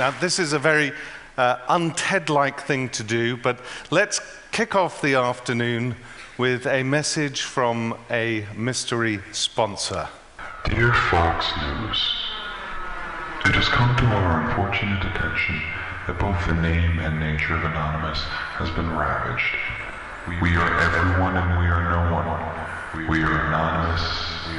Now, this is a very un-TED-like thing to do, but let's kick off the afternoon with a message from a mystery sponsor. Dear Fox News, it has come to our unfortunate attention that both the name and nature of Anonymous has been ravaged. We are everyone and we are no one. We are anonymous,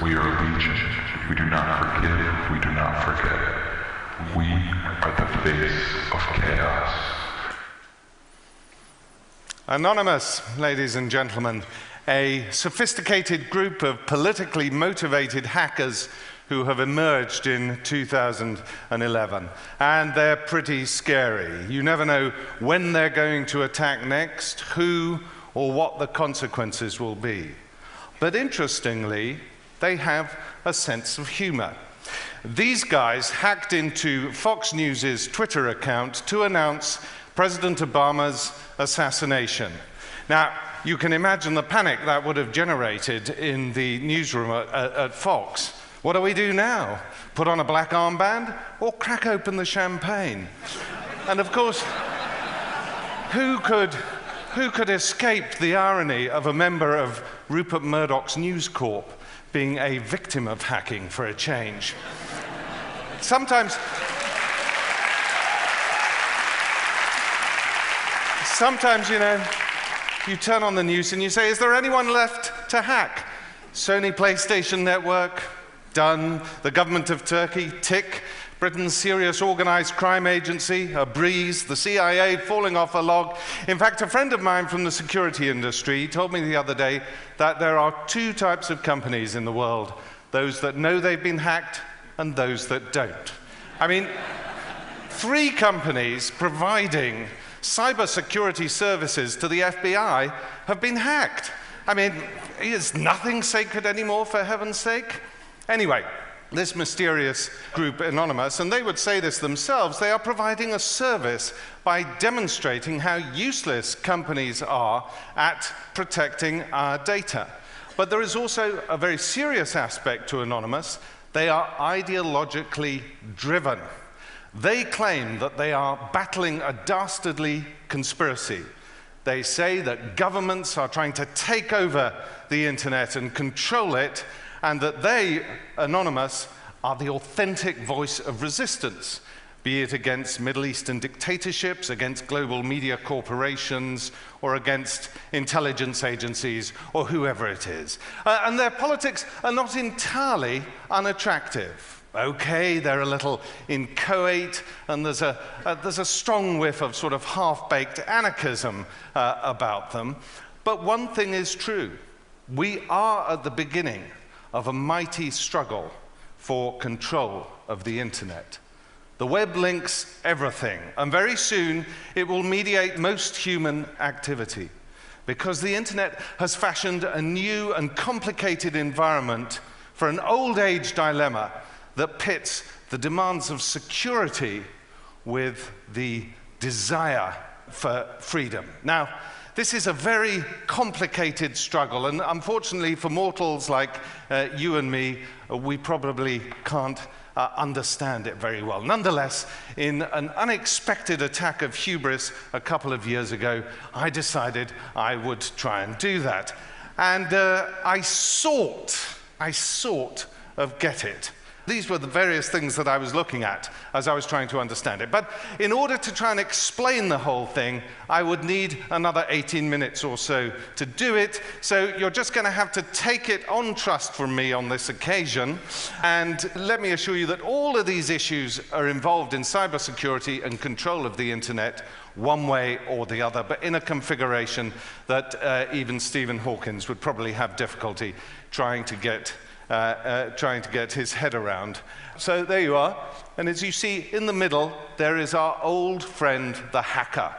we are legion. We do not forgive, we do not forget. We are the face of chaos. Anonymous, ladies and gentlemen, a sophisticated group of politically motivated hackers who have emerged in 2011. And they're pretty scary. You never know when they're going to attack next, who, or what the consequences will be. But interestingly, they have a sense of humor. These guys hacked into Fox News' Twitter account to announce President Obama's assassination. Now, you can imagine the panic that would have generated in the newsroom at Fox. What do we do now? Put on a black armband or crack open the champagne? And of course, who could escape the irony of a member of Rupert Murdoch's News Corp being a victim of hacking for a change? Sometimes, you know, you turn on the news and you say, is there anyone left to hack? Sony PlayStation Network, done. The government of Turkey, tick. Britain's serious organized crime agency, a breeze. The CIA falling off a log. In fact, a friend of mine from the security industry told me the other day that there are two types of companies in the world, those that know they've been hacked and those that don't. I mean, 3 companies providing cybersecurity services to the FBI have been hacked. I mean, is nothing sacred anymore, for heaven's sake? Anyway, this mysterious group, Anonymous, and they would say this themselves, they are providing a service by demonstrating how useless companies are at protecting our data. But there is also a very serious aspect to Anonymous. They are ideologically driven. They claim that they are battling a dastardly conspiracy. They say that governments are trying to take over the internet and control it, and that they, Anonymous, are the authentic voice of resistance, be it against Middle Eastern dictatorships, against global media corporations, or against intelligence agencies, or whoever it is. And their politics are not entirely unattractive. Okay, they're a little inchoate, and there's a strong whiff of sort of half-baked anarchism about them. But one thing is true. We are at the beginning of a mighty struggle for control of the internet. The web links everything, and very soon it will mediate most human activity, because the internet has fashioned a new and complicated environment for an old age dilemma that pits the demands of security with the desire for freedom. Now, this is a very complicated struggle, and unfortunately for mortals like you and me, we probably can't understand it very well. Nonetheless, in an unexpected attack of hubris a couple of years ago, I decided I would try and do that. And I sought of Get It. These were the various things that I was looking at as I was trying to understand it. But in order to try and explain the whole thing, I would need another 18 minutes or so to do it. So you're just going to have to take it on trust from me on this occasion. And let me assure you that all of these issues are involved in cybersecurity and control of the internet, one way or the other, but in a configuration that even Stephen Hawkins would probably have difficulty trying to get his head around. So there you are. And as you see in the middle, there is our old friend, the hacker.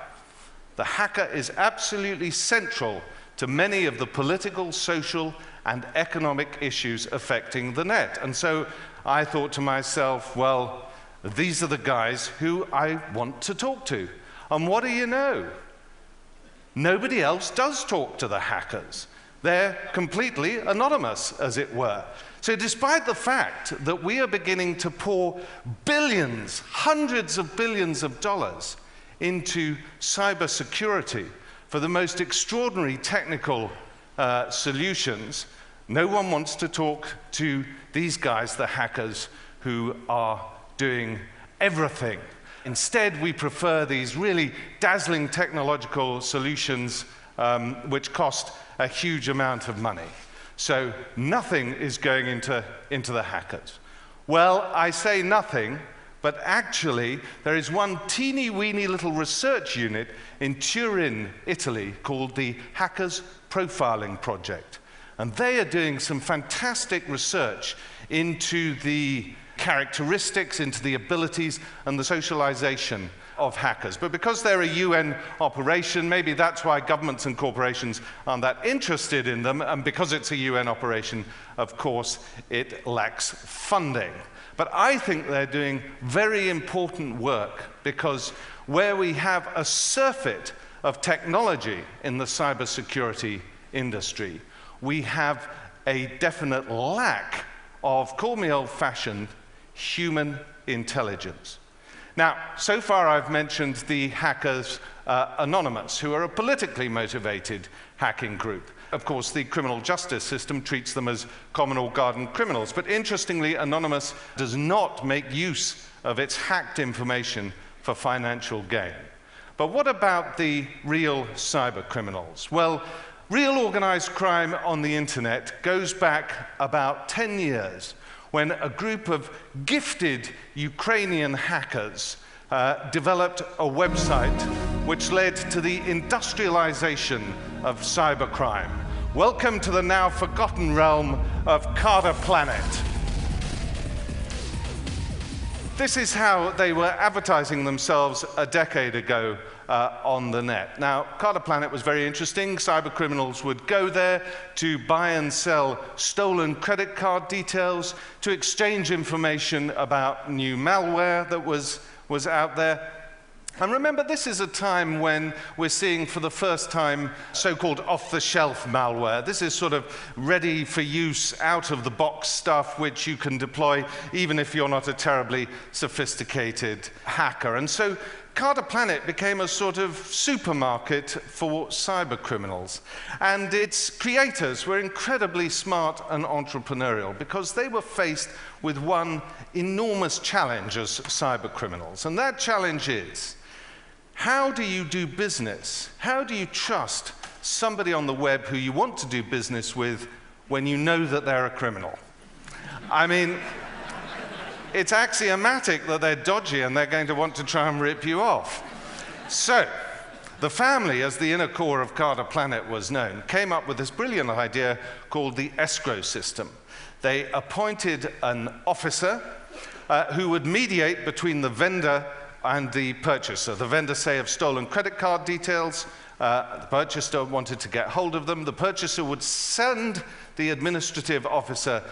The hacker is absolutely central to many of the political, social, and economic issues affecting the net. And so I thought to myself, well, these are the guys who I want to talk to. And what do you know? Nobody else does talk to the hackers. They're completely anonymous, as it were. So despite the fact that we are beginning to pour billions, hundreds of billions of dollars into cybersecurity for the most extraordinary technical solutions, no one wants to talk to these guys, the hackers, who are doing everything. Instead, we prefer these really dazzling technological solutions which cost a huge amount of money. So nothing is going into the hackers. Well, I say nothing, but actually there is one teeny-weeny little research unit in Turin, Italy, called the Hackers Profiling Project. And they are doing some fantastic research into the characteristics, into the abilities and the socialization of hackers. But because they're a UN operation, maybe that's why governments and corporations aren't that interested in them, and because it's a UN operation, of course, it lacks funding. But I think they're doing very important work, because where we have a surfeit of technology in the cybersecurity industry, we have a definite lack of, call me old-fashioned, human intelligence. Now, so far I've mentioned the Hackers Anonymous, who are a politically motivated hacking group. Of course, the criminal justice system treats them as common or garden criminals. But interestingly, Anonymous does not make use of its hacked information for financial gain. But what about the real cyber criminals? Well, real organized crime on the internet goes back about 10 years, when a group of gifted Ukrainian hackers developed a website which led to the industrialization of cybercrime. Welcome to the now forgotten realm of Carder Planet. This is how they were advertising themselves a decade ago on the net. Now, Carder Planet was very interesting. Cyber criminals would go there to buy and sell stolen credit card details, to exchange information about new malware that was out there. And remember, this is a time when we're seeing for the first time so-called off-the-shelf malware. This is sort of ready-for-use, out-of-the-box stuff which you can deploy even if you're not a terribly sophisticated hacker. And so Carder Planet became a sort of supermarket for cyber criminals. And its creators were incredibly smart and entrepreneurial, because they were faced with one enormous challenge as cyber criminals. And that challenge is, how do you do business? How do you trust somebody on the web who you want to do business with when you know that they're a criminal? I mean, it's axiomatic that they're dodgy and they're going to want to try and rip you off. So, the family, as the inner core of Carder Planet was known, came up with this brilliant idea called the escrow system. They appointed an officer who would mediate between the vendor and the purchaser. The vendor, say, of stolen credit card details. The purchaser wanted to get hold of them. The purchaser would send the administrative officer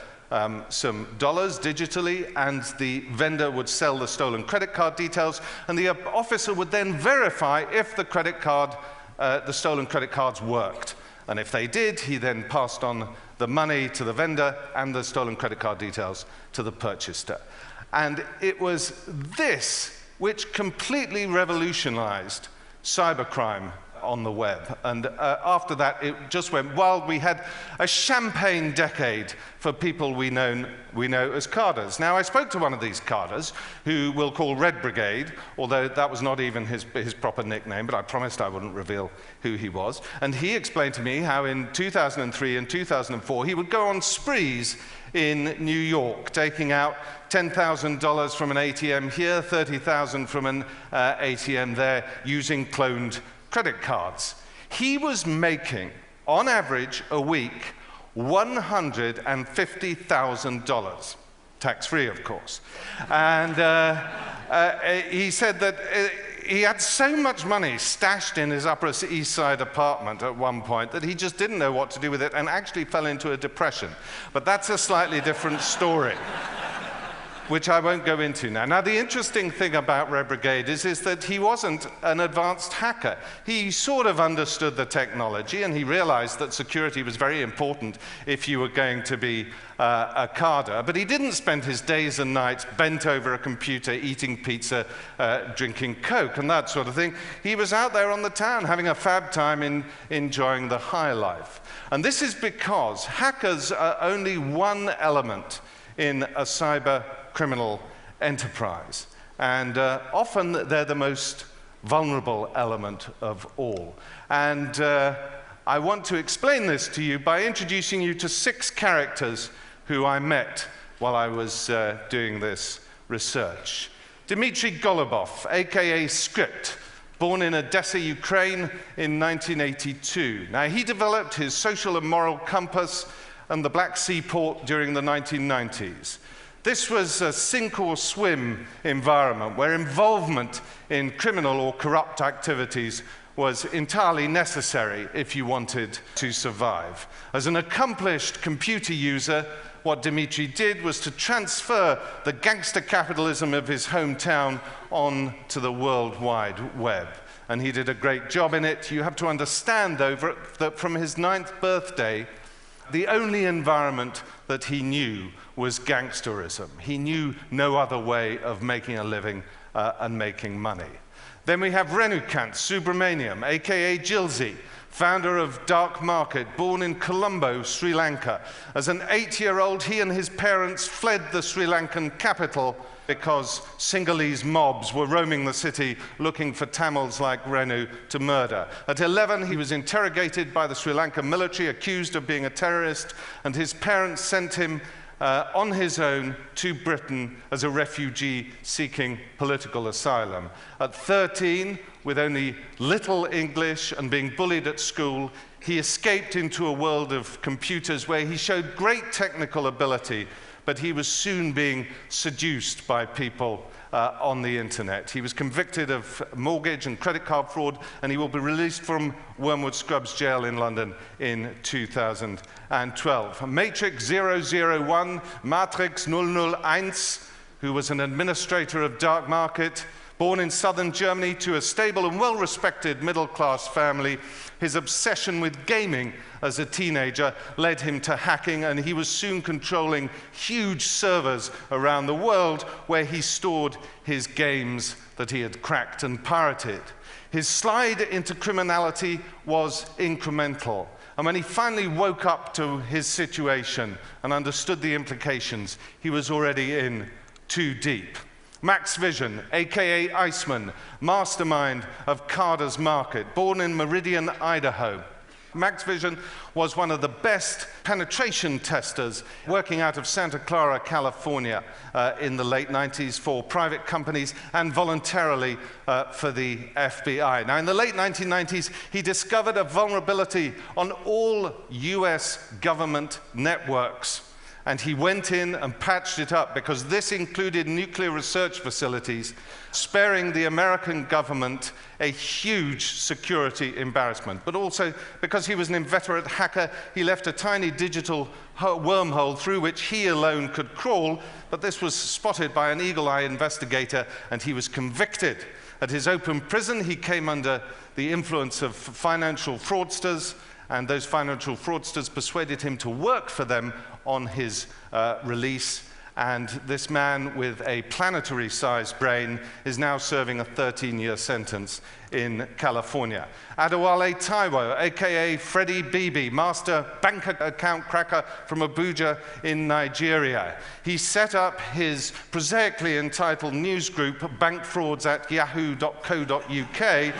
some dollars digitally, and the vendor would sell the stolen credit card details, and the officer would then verify if the stolen credit cards worked. And if they did, he then passed on the money to the vendor and the stolen credit card details to the purchaser. And it was this which completely revolutionized cybercrime on the web. And after that, it just went wild. We had a champagne decade for people we know as carders. Now, I spoke to one of these carders, who we'll call Red Brigade, although that was not even his proper nickname, but I promised I wouldn't reveal who he was. And he explained to me how in 2003 and 2004, he would go on sprees in New York, taking out $10,000 from an ATM here, $30,000 from an ATM there, using cloned credit cards. He was making, on average, a week, $150,000, tax-free, of course. And he said that he had so much money stashed in his Upper East Side apartment at one point that he just didn't know what to do with it, and actually fell into a depression. But that's a slightly different story. which I won't go into now. Now, the interesting thing about Red Brigade is that he wasn't an advanced hacker. He sort of understood the technology, and he realized that security was very important if you were going to be a carder, but he didn't spend his days and nights bent over a computer, eating pizza, drinking Coke, and that sort of thing. He was out there on the town having a fab time enjoying the high life. And this is because hackers are only one element in a cyber criminal enterprise. And often they're the most vulnerable element of all. And I want to explain this to you by introducing you to 6 characters who I met while I was doing this research. Dmitry Golubov, aka Script, born in Odessa, Ukraine in 1982. Now, he developed his social and moral compass and the Black Sea port during the 1990s. This was a sink or swim environment where involvement in criminal or corrupt activities was entirely necessary if you wanted to survive. As an accomplished computer user, what Dmitry did was to transfer the gangster capitalism of his hometown on to the World Wide Web. And he did a great job in it. You have to understand, though, that from his 9th birthday, the only environment that he knew was gangsterism. He knew no other way of making a living and making money. Then we have Renukant Subramaniam, aka Jilzy, founder of Dark Market, born in Colombo, Sri Lanka. As an 8-year-old, he and his parents fled the Sri Lankan capital because Sinhalese mobs were roaming the city looking for Tamils like Renu to murder. At 11, he was interrogated by the Sri Lankan military, accused of being a terrorist, and his parents sent him on his own to Britain as a refugee seeking political asylum. At 13, with only little English and being bullied at school, he escaped into a world of computers where he showed great technical ability, but he was soon being seduced by people on the internet. He was convicted of mortgage and credit card fraud, and he will be released from Wormwood Scrubs jail in London in 2012. Matrix 001, Matrix 001, who was an administrator of Dark Market, born in southern Germany to a stable and well-respected middle-class family. His obsession with gaming as a teenager led him to hacking, and he was soon controlling huge servers around the world where he stored his games that he had cracked and pirated. His slide into criminality was incremental, and when he finally woke up to his situation and understood the implications, he was already in too deep. Max Vision, aka Iceman, mastermind of Carder's Market, born in Meridian, Idaho. Max Vision was one of the best penetration testers working out of Santa Clara, California in the late 90s for private companies and voluntarily for the FBI. Now, in the late 1990s, he discovered a vulnerability on all US government networks. And he went in and patched it up because this included nuclear research facilities, sparing the American government a huge security embarrassment. But also, because he was an inveterate hacker, he left a tiny digital wormhole through which he alone could crawl, but this was spotted by an eagle-eye investigator, and he was convicted. At his open prison, he came under the influence of financial fraudsters, and those financial fraudsters persuaded him to work for them on his release. And this man with a planetary-sized brain is now serving a 13-year sentence in California. Adewale Taiwo, aka Freddie Bibi, master bank account cracker from Abuja in Nigeria. He set up his prosaically entitled news group, bankfrauds@yahoo.co.uk,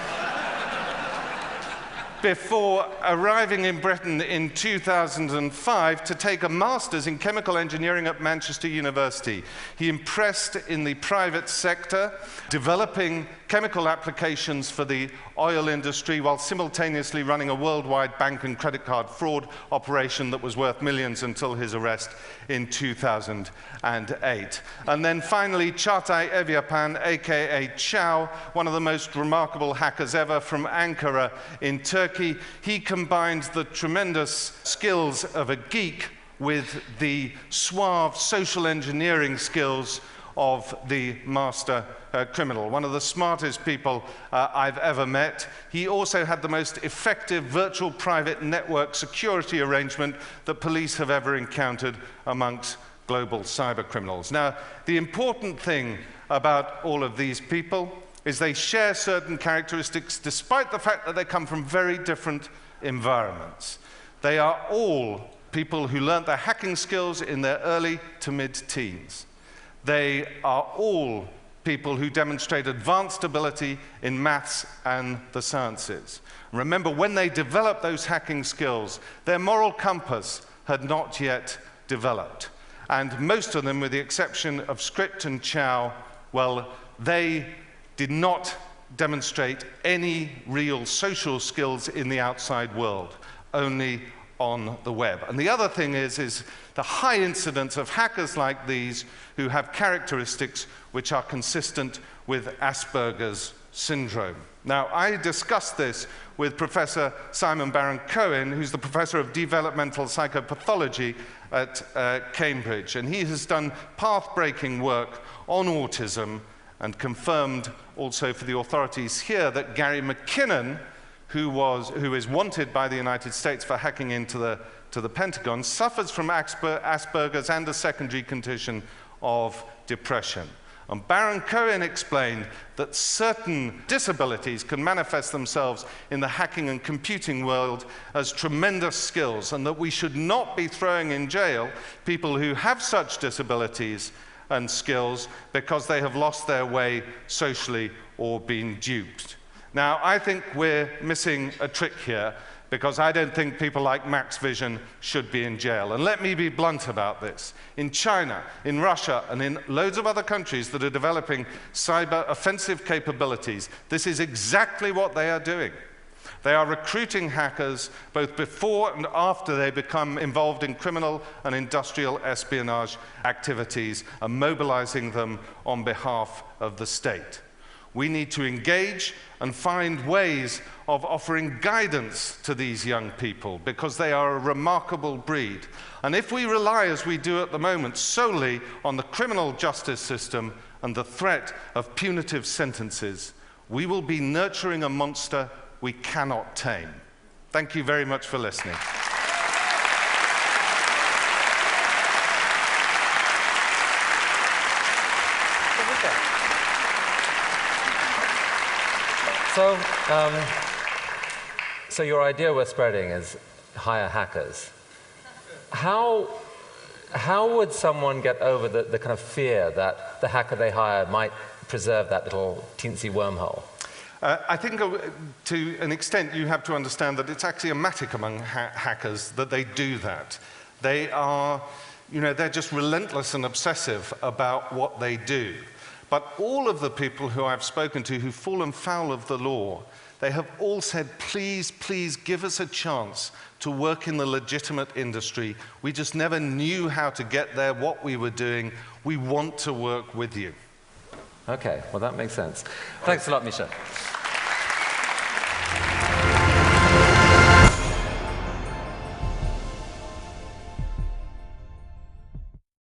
before arriving in Britain in 2005 to take a master's in chemical engineering at Manchester University. He impressed in the private sector, developing chemical applications for the oil industry while simultaneously running a worldwide bank and credit card fraud operation that was worth millions until his arrest in 2008. And then finally, Çağatay Evyapan, aka Chow, one of the most remarkable hackers ever from Ankara in Turkey. He combined the tremendous skills of a geek with the suave social engineering skills of the master criminal, one of the smartest people I've ever met. He also had the most effective virtual private network security arrangement that police have ever encountered amongst global cyber criminals. Now, the important thing about all of these people is they share certain characteristics despite the fact that they come from very different environments. They are all people who learned their hacking skills in their early to mid-teens. They are all people who demonstrate advanced ability in maths and the sciences. Remember, when they developed those hacking skills, their moral compass had not yet developed. And most of them, with the exception of Script and Chow, well, they did not demonstrate any real social skills in the outside world, only on the web. And the other thing is the high incidence of hackers like these who have characteristics which are consistent with Asperger's syndrome. Now, I discussed this with Professor Simon Baron-Cohen, who's the professor of developmental psychopathology at Cambridge, and he has done path-breaking work on autism and confirmed also for the authorities here that Gary McKinnon, who is wanted by the United States for hacking into the Pentagon, suffers from Asperger's and a secondary condition of depression. And Baron-Cohen explained that certain disabilities can manifest themselves in the hacking and computing world as tremendous skills, and that we should not be throwing in jail people who have such disabilities and skills because they have lost their way socially or been duped. Now, I think we're missing a trick here, because I don't think people like Max Vision should be in jail. And let me be blunt about this. In China, in Russia, and in loads of other countries that are developing cyber offensive capabilities, this is exactly what they are doing. They are recruiting hackers both before and after they become involved in criminal and industrial espionage activities and mobilizing them on behalf of the state. We need to engage and find ways of offering guidance to these young people, because they are a remarkable breed. And if we rely, as we do at the moment, solely on the criminal justice system and the threat of punitive sentences, we will be nurturing a monster we cannot tame. Thank you very much for listening. So your idea we're spreading is hire hackers. How would someone get over the kind of fear that the hacker they hire might preserve that little teensy wormhole? I think to an extent you have to understand that it's axiomatic among hackers that they do that. They are, they're just relentless and obsessive about what they do. But all of the people who I've spoken to who've fallen foul of the law, they have all said, please, please give us a chance to work in the legitimate industry. We just never knew how to get there, what we were doing. We want to work with you. Okay, well, that makes sense. Thanks a lot, Misha.